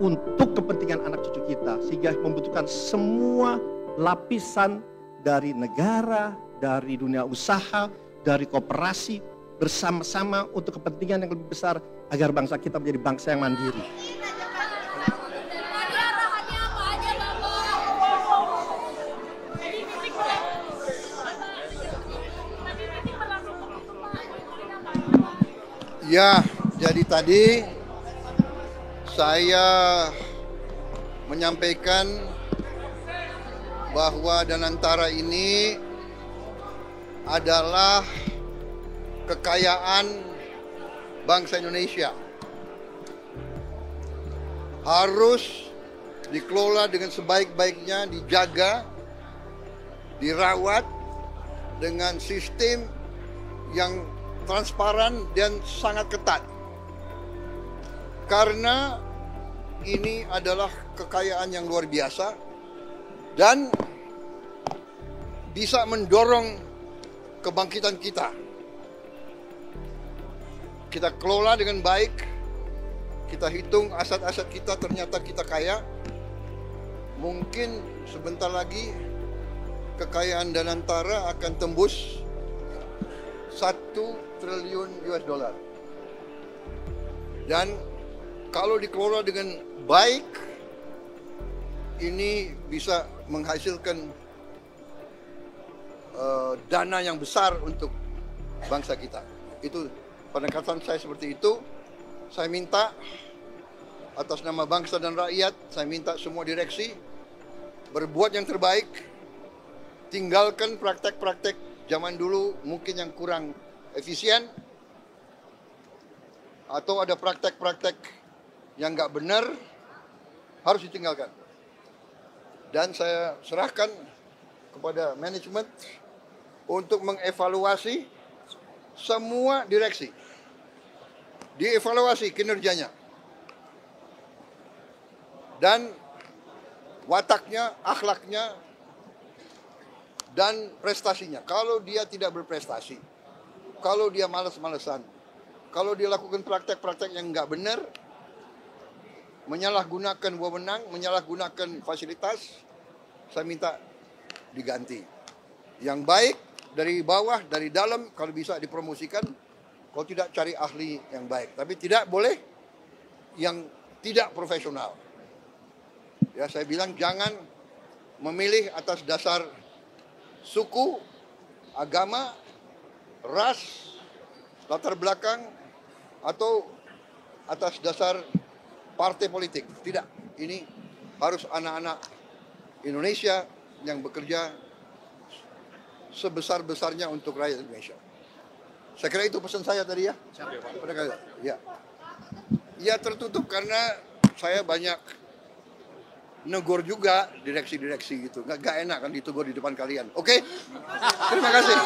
untuk kepentingan anak cucu kita, sehingga membutuhkan semua lapisan dari negara, dari dunia usaha, dari koperasi, bersama-sama untuk kepentingan yang lebih besar agar bangsa kita menjadi bangsa yang mandiri. Ya, jadi tadi saya menyampaikan bahwa Danantara ini adalah kekayaan bangsa Indonesia. Harus dikelola dengan sebaik-baiknya, dijaga, dirawat dengan sistem yang transparan dan sangat ketat. Karena ini adalah kekayaan yang luar biasa dan bisa mendorong kebangkitan kita. Kita kelola dengan baik, kita hitung aset-aset kita, ternyata kita kaya. Mungkin sebentar lagi kekayaan Danantara akan tembus 1 triliun US dollar. Dan kalau dikelola dengan baik, ini bisa menghasilkan dana yang besar untuk bangsa kita. Itu pendekatan saya seperti itu. Saya minta atas nama bangsa dan rakyat, saya minta semua direksi berbuat yang terbaik, tinggalkan praktek-praktek zaman dulu mungkin yang kurang efisien, atau ada praktek-praktek yang nggak benar, harus ditinggalkan. Dan saya serahkan kepada manajemen untuk mengevaluasi semua direksi. Dievaluasi kinerjanya. Dan wataknya, akhlaknya, dan prestasinya. Kalau dia tidak berprestasi, kalau dia malas-malesan, kalau dia lakukan praktek-praktek yang nggak benar, menyalahgunakan wewenang, menyalahgunakan fasilitas, saya minta diganti. Yang baik dari bawah, dari dalam, kalau bisa dipromosikan, kalau tidak cari ahli yang baik. Tapi tidak boleh yang tidak profesional. Ya, saya bilang jangan memilih atas dasar suku, agama, ras, latar belakang, atau atas dasar partai politik. Tidak, ini harus anak-anak Indonesia yang bekerja sebesar-besarnya untuk rakyat Indonesia. Saya kira itu pesan saya tadi ya. Ya, ya tertutup karena saya banyak negur juga direksi-direksi gitu. Nggak enak kan ditegur di depan kalian. Oke? Terima kasih.